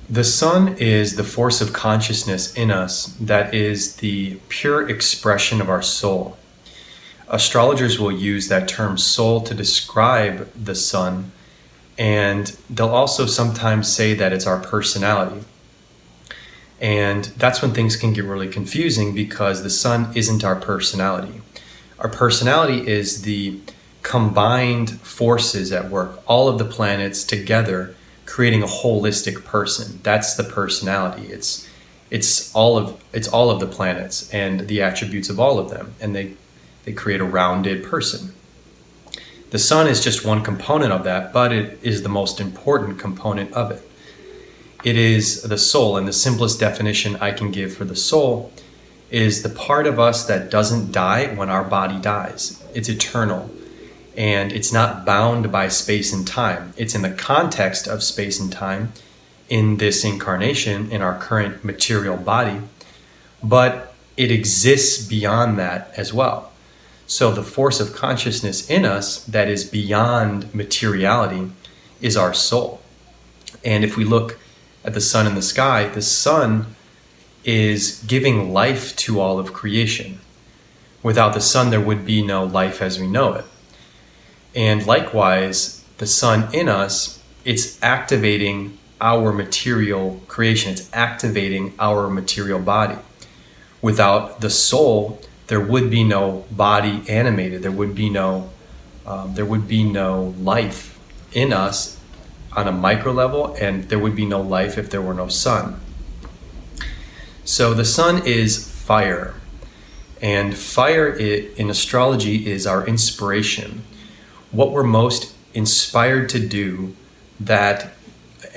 The sun is the force of consciousness in us that is the pure expression of our soul. Astrologers will use that term soul to describe the sun, and they'll also sometimes say that it's our personality. And that's when things can get really confusing, because the sun isn't our personality. Our personality is the combined forces at work, all of the planets together creating a holistic person. That's the personality. It's all of the planets and the attributes of all of them, and they create a rounded person. The sun is just one component of that, but it is the most important component of it. It is the soul, and the simplest definition I can give for the soul is the part of us that doesn't die when our body dies. It's eternal, and it's not bound by space and time. It's in the context of space and time in this incarnation, in our current material body, but it exists beyond that as well. So the force of consciousness in us that is beyond materiality is our soul. And if we look at the sun in the sky, the sun is giving life to all of creation. Without the sun, there would be no life as we know it. And likewise, the sun in us, it's activating our material creation. It's activating our material body. Without the soul, there would be no body animated. There would be no life in us on a micro level, and there would be no life if there were no sun. So the sun is fire, and fire in astrology is our inspiration. What we're most inspired to do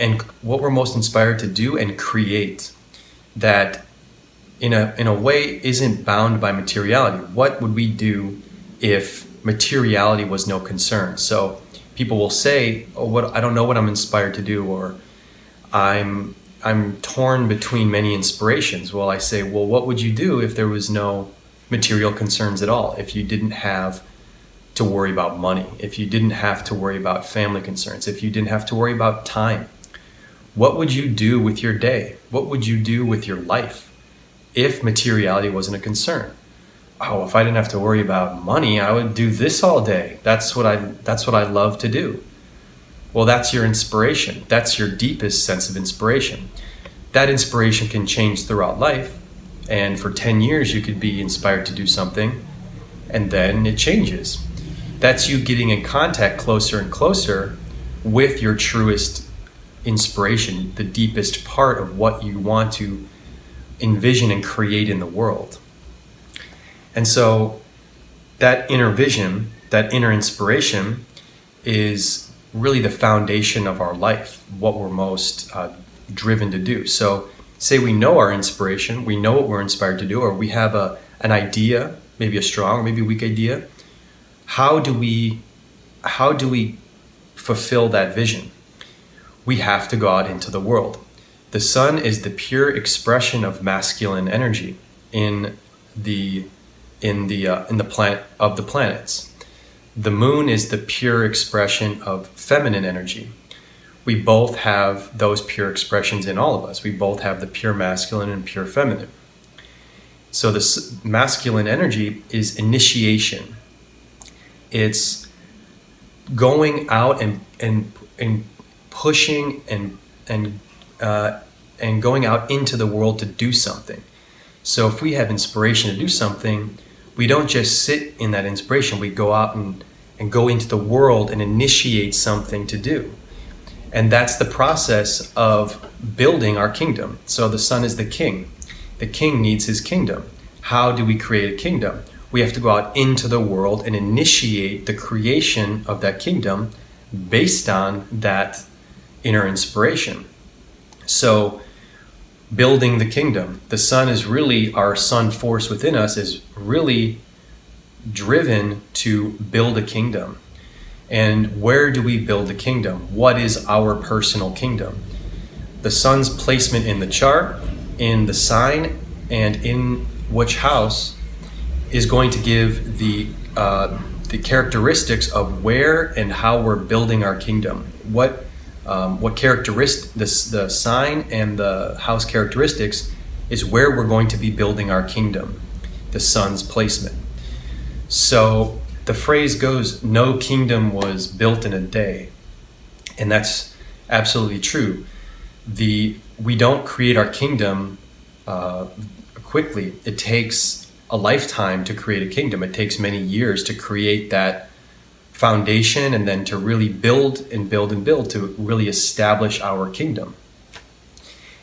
and create that in a way isn't bound by materiality. What would we do if materiality was no concern? So people will say, I don't know what I'm inspired to do, or I'm torn between many inspirations. Well, I say, well, what would you do if there was no material concerns at all? If you didn't have to worry about money, if you didn't have to worry about family concerns, if you didn't have to worry about time, what would you do with your day? What would you do with your life if materiality wasn't a concern? Oh, if I didn't have to worry about money, I would do this all day. That's what I love to do. Well, that's your inspiration. That's your deepest sense of inspiration. That inspiration can change throughout life. And for 10 years, you could be inspired to do something, and then it changes. That's you getting in contact closer and closer with your truest inspiration, the deepest part of what you want to envision and create in the world. And so that inner vision, that inner inspiration is really the foundation of our life, what we're most driven to do. So say we know our inspiration, we know what we're inspired to do, or we have an idea, maybe a strong or maybe a weak idea. How do we fulfill that vision? We have to go out into the world. The sun is the pure expression of masculine energy in the planet of the planets. The moon is the pure expression of feminine energy. We both have those pure expressions in all of us. We both have the pure masculine and pure feminine. So this masculine energy is initiation. It's going out and pushing and going out into the world to do something. So if we have inspiration to do something, we don't just sit in that inspiration. We go out and go into the world and initiate something to do. And that's the process of building our kingdom. So the sun is the king. The king needs his kingdom. How do we create a kingdom? We have to go out into the world and initiate the creation of that kingdom based on that inner inspiration. So building the kingdom, the sun is really, our sun force within us is really driven to build a kingdom. And where do we build the kingdom? What is our personal kingdom? The sun's placement in the chart, in the sign, and in which house is going to give the characteristics of where and how we're building our kingdom. What what characteristic the sign and the house characteristics is where we're going to be building our kingdom, the sun's placement. So the phrase goes, no kingdom was built in a day. And that's absolutely true. We don't create our kingdom quickly. It takes a lifetime to create a kingdom. It takes many years to create that foundation and then to really build and build and build to really establish our kingdom.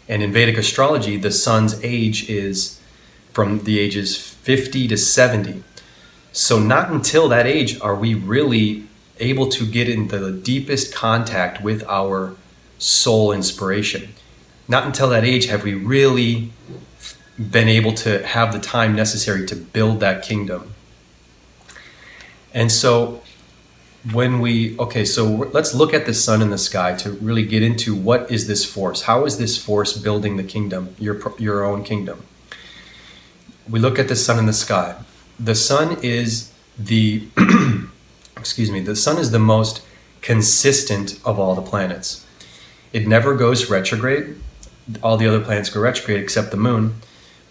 And in Vedic astrology, the sun's age is from the ages 50 to 70. So not until that age are we really able to get into the deepest contact with our soul inspiration. Not until that age have we really been able to have the time necessary to build that kingdom. And so let's look at the sun in the sky to really get into what is this force? How is this force building the kingdom, your own kingdom? We look at the sun in the sky. The sun is the the sun is the most consistent of all the planets. It never goes retrograde. All the other planets go retrograde except the moon,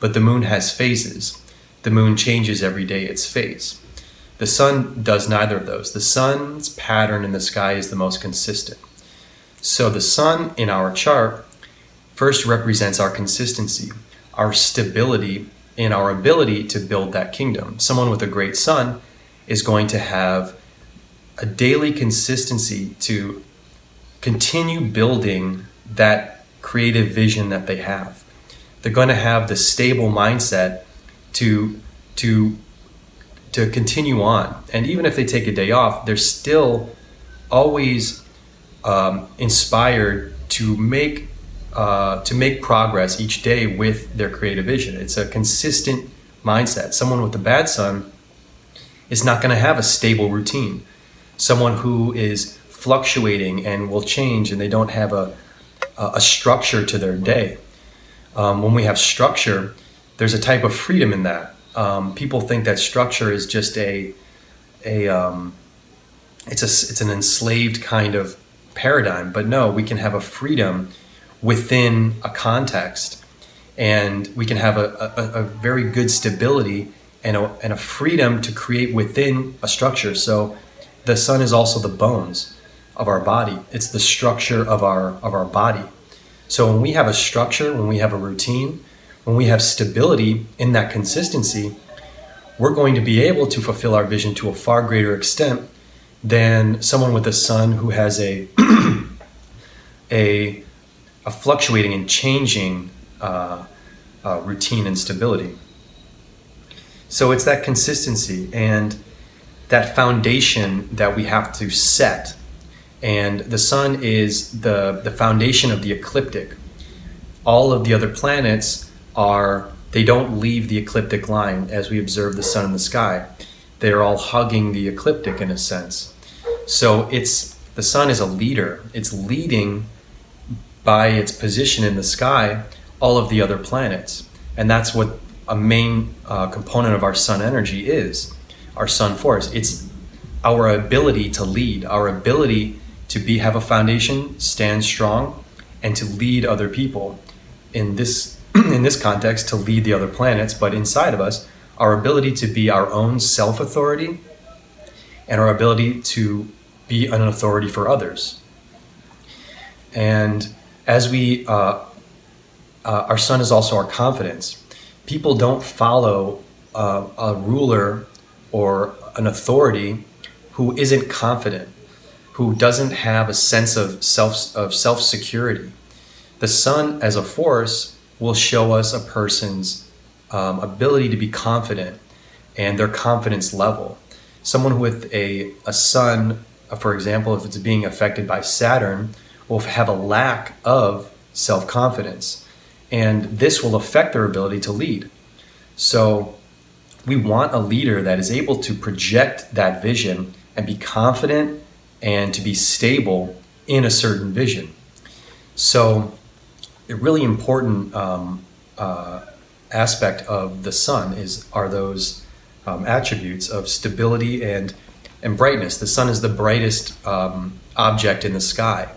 but the moon has phases. The moon changes every day its phase. The sun does neither of those. The sun's pattern in the sky is the most consistent. So the sun in our chart first represents our consistency, our stability in our ability to build that kingdom. Someone with a great sun is going to have a daily consistency to continue building that creative vision that they have. They're going to have the stable mindset to continue on. And even if they take a day off, they're still always inspired to make progress each day with their creative vision. It's a consistent mindset. Someone with a bad sun is not going to have a stable routine. Someone who is fluctuating and will change and they don't have a structure to their day. When we have structure, there's a type of freedom in that. People think that structure is just it's an enslaved kind of paradigm, but no, we can have a freedom within a context, and we can have a very good stability and a freedom to create within a structure. So the sun is also the bones of our body. It's the structure of our body. So when we have a structure, when we have a routine, when we have stability in that consistency, we're going to be able to fulfill our vision to a far greater extent than someone with a sun who has a fluctuating and changing routine and stability. So it's that consistency and that foundation that we have to set. And the sun is the foundation of the ecliptic. All of the other planets they don't leave the ecliptic line as we observe the sun in the sky. They're all hugging the ecliptic in a sense. So the sun is a leader. It's leading by its position in the sky all of the other planets. And that's what a main component of our sun energy is, our sun force. It's our ability to lead, our ability to have a foundation, stand strong, and to lead other people. In this context, to lead the other planets, but inside of us, our ability to be our own self-authority and our ability to be an authority for others. And as our sun is also our confidence. People don't follow a ruler or an authority who isn't confident, who doesn't have a sense of self-security. The sun as a force will show us a person's ability to be confident and their confidence level. Someone with a sun, for example, if it's being affected by Saturn, will have a lack of self-confidence, and this will affect their ability to lead. So we want a leader that is able to project that vision and be confident and to be stable in a certain vision. So a really important aspect of the sun are those attributes of stability and brightness. The sun is the brightest object in the sky.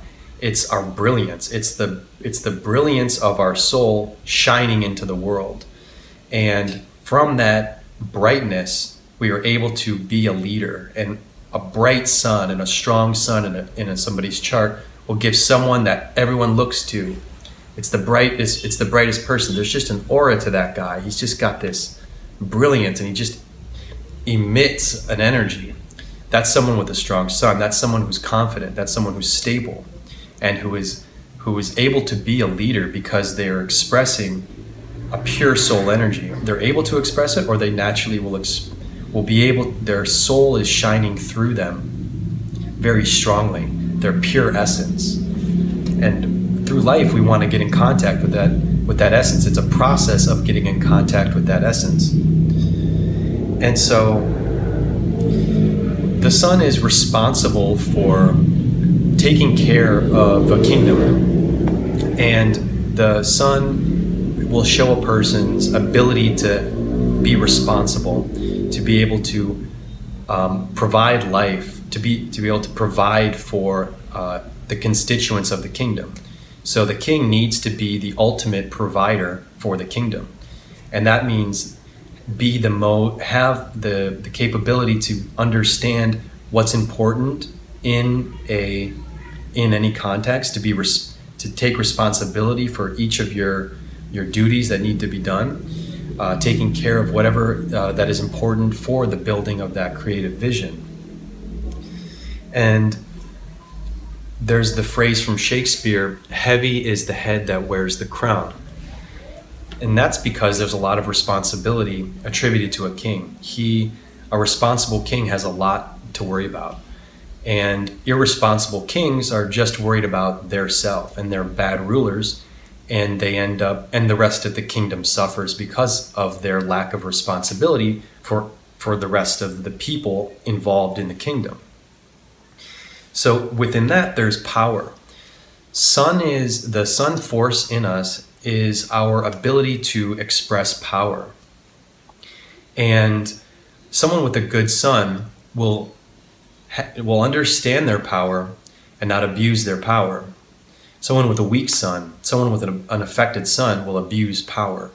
It's our brilliance. It's the brilliance of our soul shining into the world. And from that brightness, we are able to be a leader. And a bright sun and a strong sun in somebody's chart will give someone that everyone looks to. It's the brightest person. There's just an aura to that guy. He's just got this brilliance, and he just emits an energy. That's someone with a strong sun. That's someone who's confident. That's someone who's stable, and who is able to be a leader because they're expressing a pure soul energy. They're able to express it, or they naturally will be able. Their soul is shining through them very strongly. Their pure essence, and through life, we want to get in contact with that essence. It's a process of getting in contact with that essence. And so the sun is responsible for taking care of a kingdom. And the sun will show a person's ability to be responsible, to be able to provide life, to be able to provide for the constituents of the kingdom. So the king needs to be the ultimate provider for the kingdom. And that means have the capability to understand what's important in any context, to take responsibility for each of your duties that need to be done, taking care of whatever that is important for the building of that creative vision. And there's the phrase from Shakespeare, "Heavy is the head that wears the crown." And that's because there's a lot of responsibility attributed to a king. A responsible king has a lot to worry about. And irresponsible kings are just worried about their self, and they're bad rulers, and the rest of the kingdom suffers because of their lack of responsibility for the rest of the people involved in the kingdom. So within that, there's power. The sun force in us is our ability to express power. And someone with a good sun will understand their power and not abuse their power. Someone with a weak sun, someone with an unaffected sun will abuse power.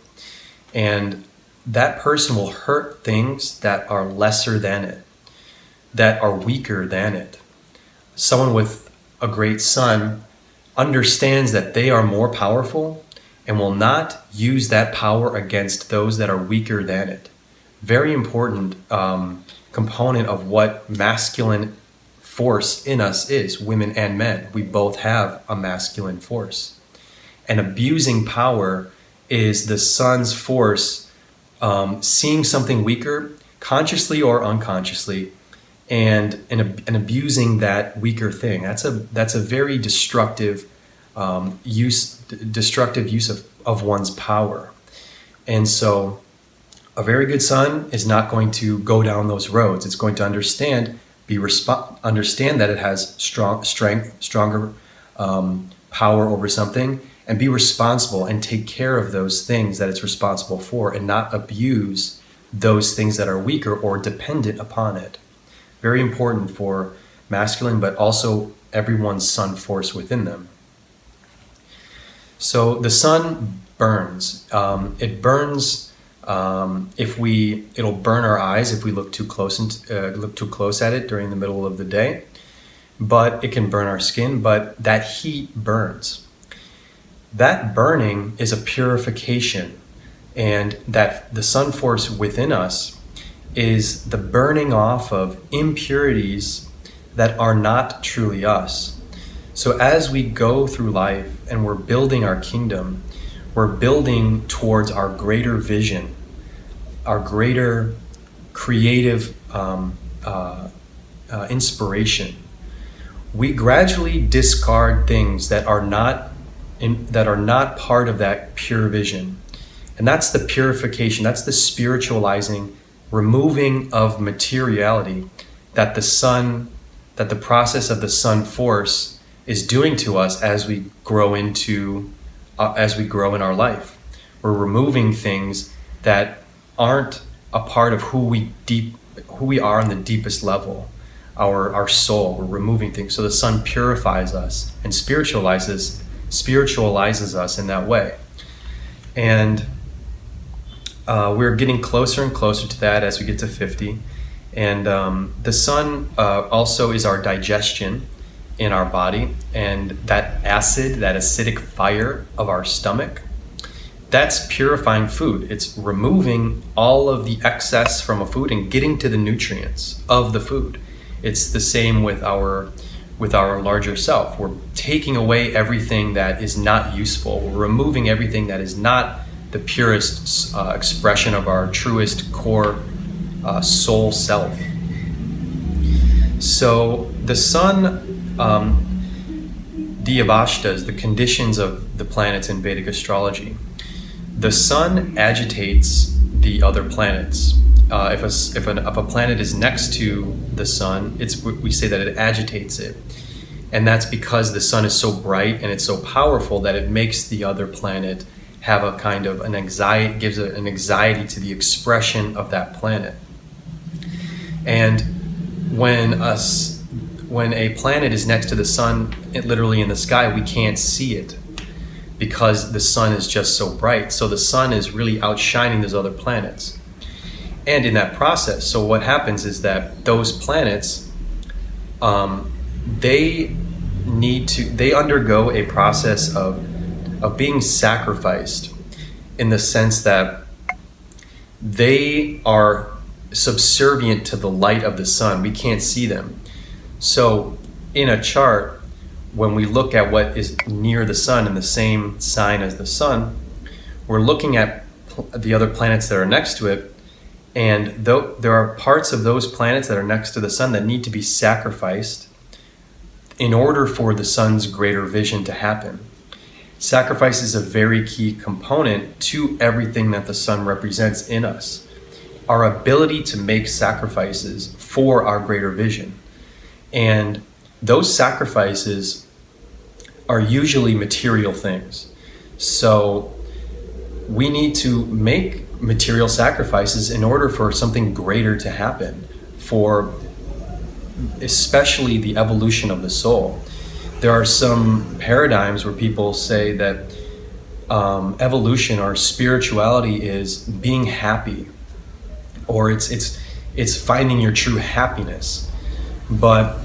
And that person will hurt things that are lesser than it, that are weaker than it. Someone with a great sun understands that they are more powerful and will not use that power against those that are weaker than it. Very important component of what masculine force in us is, women and men. We both have a masculine force. And abusing power is the sun's force seeing something weaker, consciously or unconsciously, and abusing that weaker thing. That's a very destructive use of one's power. And so a very good sun is not going to go down those roads. It's going to understand that it has stronger power over something, and be responsible and take care of those things that it's responsible for, and not abuse those things that are weaker or dependent upon it. Very important for masculine, but also everyone's sun force within them. So the sun burns. It burns. It'll burn our eyes if we look too close at it during the middle of the day. But it can burn our skin. But that heat burns. That burning is a purification, and that the sun force within us is the burning off of impurities that are not truly us. So as we go through life and we're building our kingdom, we're building towards our greater vision, our greater creative inspiration. We gradually discard things that are not part of that pure vision. And that's the purification, that's the spiritualizing, removing of materiality that the process of the sun force is doing to us as we grow in our life. We're removing things that aren't a part of who we are on the deepest level. our soul. We're removing things. So the sun purifies us and spiritualizes us in that way. And we're getting closer and closer to that as we get to 50. And the sun also is our digestion in our body, and that acidic fire of our stomach, that's purifying food. It's removing all of the excess from a food and getting to the nutrients of the food. It's the same with our larger self. We're taking away everything that is not useful. We're removing everything that is not the purest expression of our truest core soul self. So the sun, the Avashtas, the conditions of the planets in Vedic astrology, the sun agitates the other planets. If a planet is next to the sun, we say that it agitates it. And that's because the sun is so bright and it's so powerful that it makes the other planet have a kind of an anxiety, gives an anxiety to the expression of that planet. And when a planet is next to the sun, literally in the sky, we can't see it because the sun is just so bright. So the sun is really outshining those other planets. And in that process, so what happens is that those planets, they undergo a process of being sacrificed, in the sense that they are subservient to the light of the sun. We can't see them. So in a chart, when we look at what is near the sun in the same sign as the sun, we're looking at the other planets that are next to it, and there are parts of those planets that are next to the sun that need to be sacrificed in order for the sun's greater vision to happen. Sacrifice is a very key component to everything that the sun represents in us. Our ability to make sacrifices for our greater vision. And those sacrifices are usually material things. So we need to make material sacrifices in order for something greater to happen, for especially the evolution of the soul. There are some paradigms where people say that evolution or spirituality is being happy, or it's finding your true happiness. But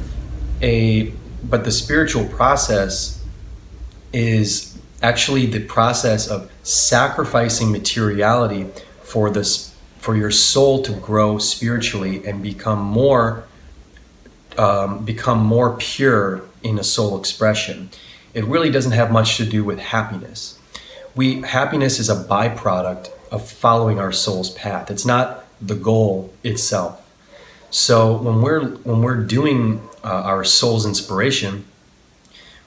the spiritual process is actually the process of sacrificing materiality for your soul to grow spiritually and become more pure in a soul expression. It really doesn't have much to do with happiness. Happiness is a byproduct of following our soul's path. It's not the goal itself. So when we're doing our soul's inspiration,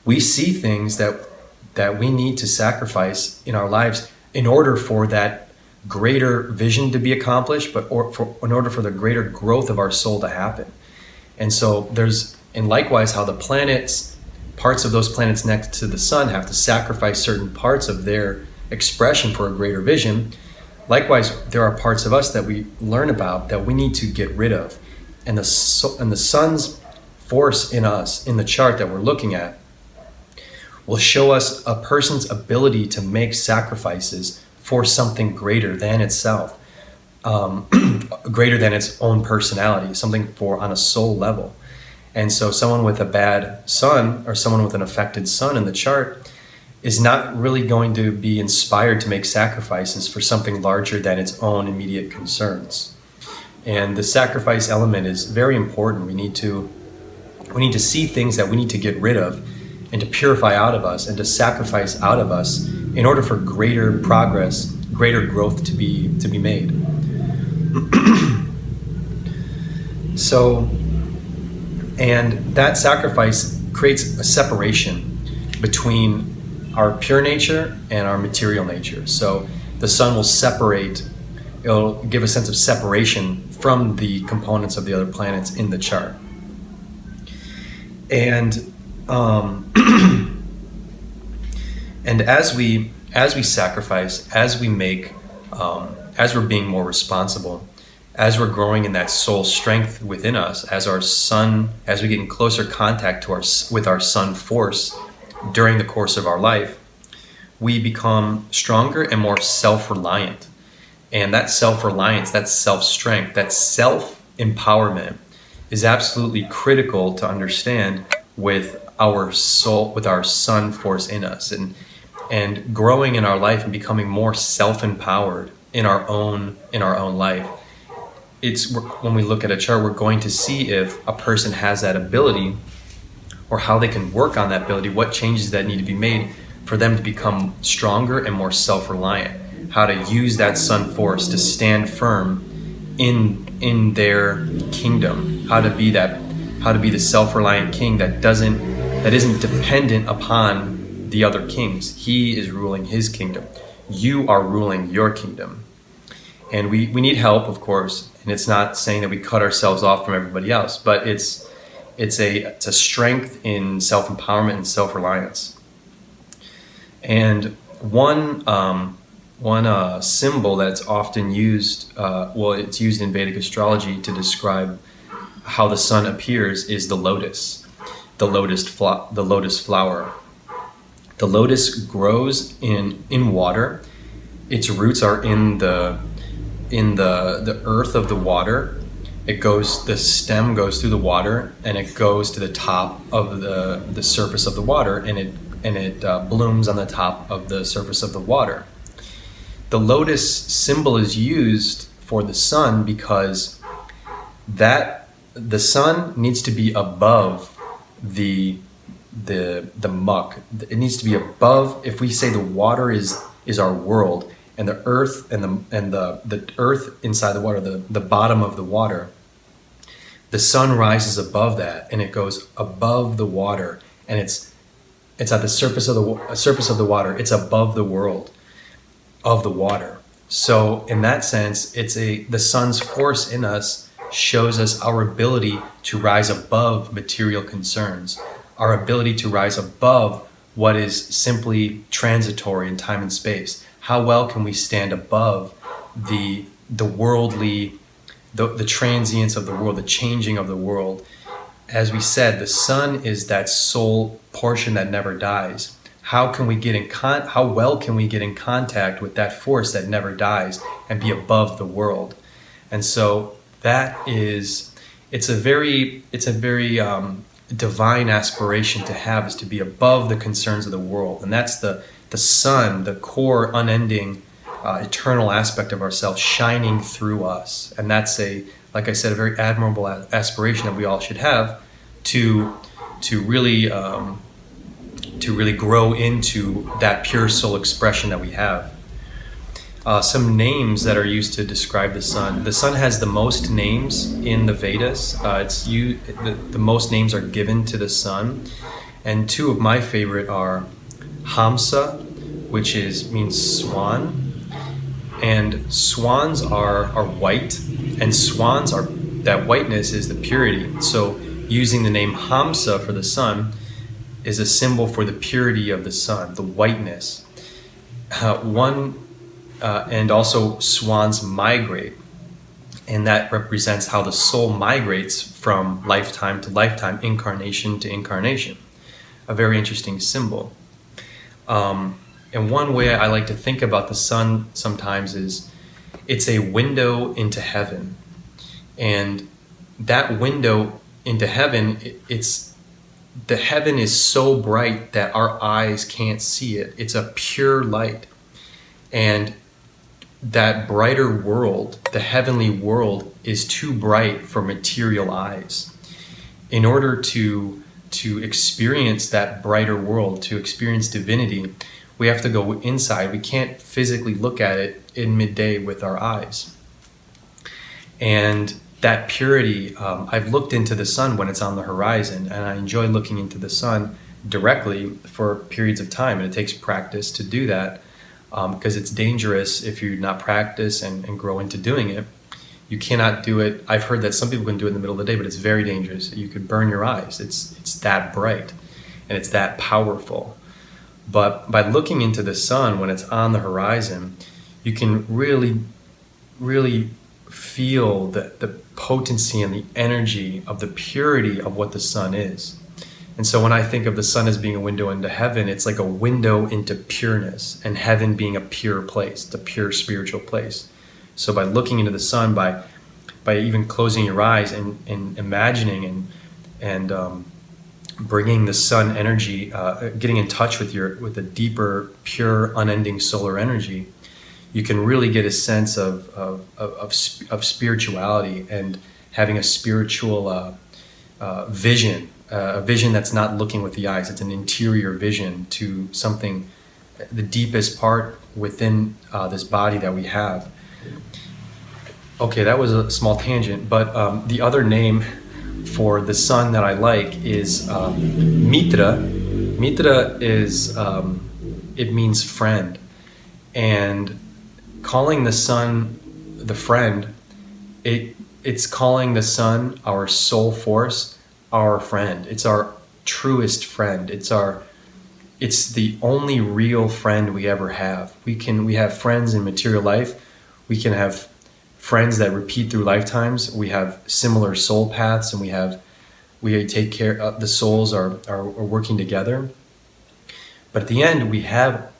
we see things that we need to sacrifice in our lives in order for that greater vision to be accomplished, in order for the greater growth of our soul to happen. And so and likewise, how the planets, parts of those planets next to the sun have to sacrifice certain parts of their expression for a greater vision. Likewise, there are parts of us that we learn about that we need to get rid of. And the sun's force in us, in the chart that we're looking at, will show us a person's ability to make sacrifices for something greater than itself, greater than its own personality, something on a soul level. And so someone with a bad sun, or someone with an affected sun in the chart, is not really going to be inspired to make sacrifices for something larger than its own immediate concerns. And the sacrifice element is very important. We need to see things that we need to get rid of and to purify out of us and to sacrifice out of us in order for greater progress, greater growth to be made. So, and that sacrifice creates a separation between our pure nature and our material nature. So the sun will separate, it'll give a sense of separation from the components of the other planets in the chart. And and as we sacrifice, as we make, as we're being more responsible as we're growing in that soul strength within us, as we get in closer contact with our sun force during the course of our life, we become stronger and more self-reliant. And that self-reliance, that self-strength, that self-empowerment is absolutely critical to understand with our soul, with our sun force in us, and growing in our life and becoming more self-empowered in our own life. It's when we look at a chart, we're going to see if a person has that ability or how they can work on that ability, what changes that need to be made for them to become stronger and more self-reliant, how to use that sun force to stand firm in their kingdom, how to be the self-reliant king that isn't dependent upon the other kings. He is ruling his kingdom. You are ruling your kingdom. And we need help, of course, and it's not saying that we cut ourselves off from everybody else, but it's a strength in self-empowerment and self-reliance. And one symbol that's often used, it's used in Vedic astrology to describe how the sun appears, is the lotus flower. The lotus grows in water. Its roots are in the earth of the water. The stem goes through the water, and it goes to the top of the surface of the water, and it blooms on the top of the surface of the water. The lotus symbol is used for the sun because the sun needs to be above the muck. It needs to be above. If we say the water is our world, and the earth and the earth inside the water, the bottom of the water, the sun rises above that, and it goes above the water, and it's at the surface of the water. It's above the world of the water. So in that sense, the sun's force in us shows us our ability to rise above material concerns, our ability to rise above what is simply transitory in time and space. How well can we stand above the worldly, the transience of the world, the changing of the world? As we said, the sun is that soul portion that never dies. How well can we get in contact with that force that never dies and be above the world? And so it's a very divine aspiration to have, is to be above the concerns of the world. And that's the sun, the core, unending, eternal aspect of ourselves shining through us. And that's like I said, a very admirable aspiration that we all should have to really grow into that pure soul expression that we have. Some names that are used to describe the sun. The sun has the most names in the Vedas. The most names are given to the sun, and two of my favorite are Hamsa, which means swan, and swans are white, and that whiteness is the purity. So using the name Hamsa for the sun is a symbol for the purity of the sun, the whiteness. And also swans migrate, and that represents how the soul migrates from lifetime to lifetime, incarnation to incarnation. A very interesting symbol. And one way I like to think about the sun sometimes is it's a window into heaven. And that window into heaven, the heaven is so bright that our eyes can't see it. It's a pure light. And that brighter world, the heavenly world, is too bright for material eyes. In order to experience that brighter world, to experience divinity, we have to go inside. We can't physically look at it in midday with our eyes. And that purity, I've looked into the sun when it's on the horizon, and I enjoy looking into the sun directly for periods of time, and it takes practice to do that, because it's dangerous if you not practice and grow into doing it. You cannot do it. I've heard that some people can do it in the middle of the day, but it's very dangerous. You could burn your eyes. It's that bright, and it's that powerful. But by looking into the sun when it's on the horizon, you can really, really feel the potency and the energy of the purity of what the sun is. And so when I think of the sun as being a window into heaven, it's like a window into pureness, and heaven being a pure place, the pure spiritual place. So by looking into the sun, by even closing your eyes and imagining and bringing the sun energy, getting in touch with the deeper, pure, unending solar energy, you can really get a sense of spirituality and having a spiritual vision. A vision that's not looking with the eyes. It's an interior vision to something, the deepest part within this body that we have. Okay, that was a small tangent, but the other name for the sun that I like is Mitra. Mitra is, it means friend. And calling the sun the friend, it's calling the sun our soul force, our friend. It's our truest friend. It's the only real friend we ever have. We have friends in material life. We can have friends that repeat through lifetimes. We have similar soul paths, and we take care of the souls are working together. But at the end, we have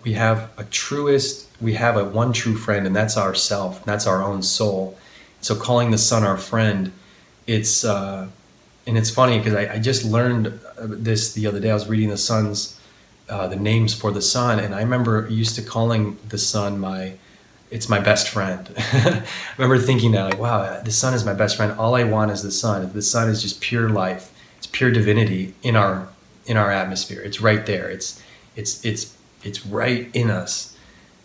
a one true friend, and that's ourself. That's our own soul. So calling the sun our friend, and it's funny because I just learned this the other day. I was reading the names for the sun, and I remember used to calling the sun it's my best friend. I remember thinking that, like, wow, the sun is my best friend. All I want is the sun. The sun is just pure life. It's pure divinity in our atmosphere. It's right there. It's right in us.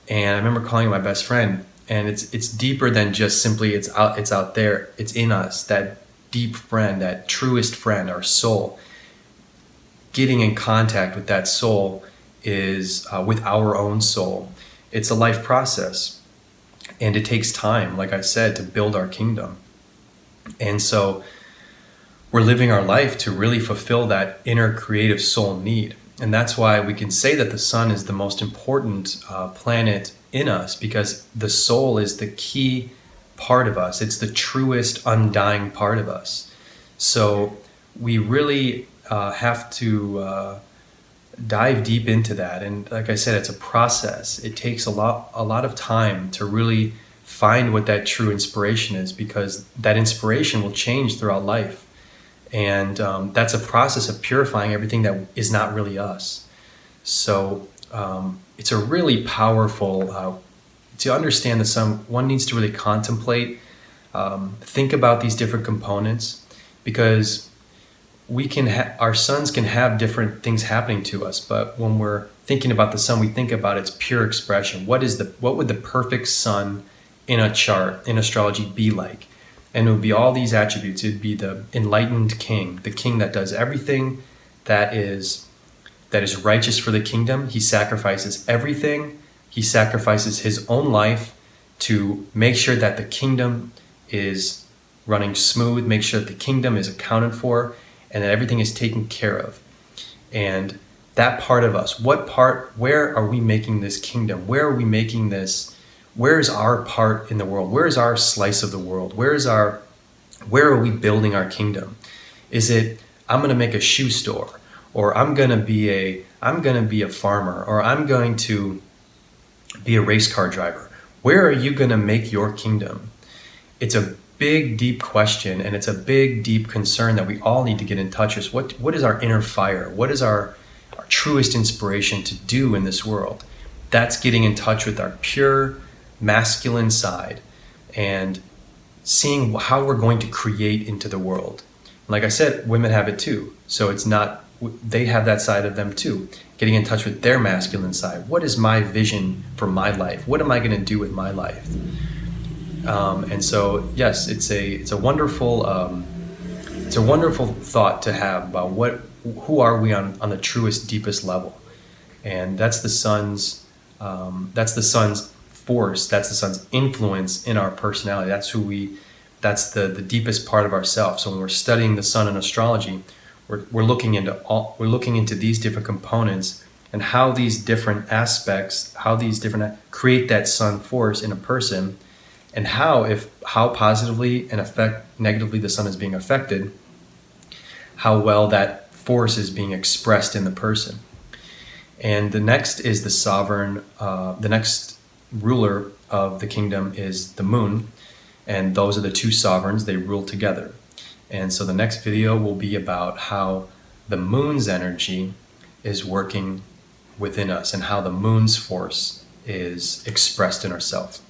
And I remember calling it my best friend. And it's deeper than just simply it's out there. It's in us. That deep friend, that truest friend, our soul. Getting in contact with that soul is with our own soul. It's a life process, and it takes time, like I said, to build our kingdom. And so we're living our life to really fulfill that inner creative soul need. And that's why we can say that the sun is the most important planet in us, because the soul is the key part of us. It's the truest, undying part of us. So we really have to dive deep into that. And like I said, it's a process. It takes a lot of time to really find what that true inspiration is, because that inspiration will change throughout life. And that's a process of purifying everything that is not really us. So it's a really powerful, to understand the sun, one needs to really contemplate, think about these different components, because our suns can have different things happening to us. But when we're thinking about the sun, we think about its pure expression. What would the perfect sun in a chart, in astrology, be like? And it would be all these attributes. It'd be the enlightened king, the king that does everything that is righteous for the kingdom. He sacrifices everything. He sacrifices his own life to make sure that the kingdom is running smooth, make sure that the kingdom is accounted for, and that everything is taken care of. And that part of us, where are we making this kingdom? Where are we making this? Where is our part in the world? Where is our slice of the world? Where are we building our kingdom? Is it, I'm going to make a shoe store, or I'm going to be a farmer, or I'm going to be a race car driver? Where are you going to make your kingdom? It's a big, deep question, and it's a big, deep concern that we all need to get in touch with. What is our inner fire? What is our truest inspiration to do in this world? That's getting in touch with our pure masculine side and seeing how we're going to create into the world. Like I said, women have it too. So they have that side of them too. Getting in touch with their masculine side. What is my vision for my life? What am I going to do with my life? And so, yes, it's a wonderful thought to have about who are we on the truest, deepest level, and that's the sun's force, that's the sun's influence in our personality. That's the deepest part of ourselves. So when we're studying the sun in astrology, we're looking into these different components and how these different aspects, create that sun force in a person. and how positively and negatively the sun is being affected, how well that force is being expressed in the person. And the next is the sovereign, the next ruler of the kingdom is the moon, and those are the two sovereigns, they rule together. And so the next video will be about how the moon's energy is working within us and how the moon's force is expressed in ourselves.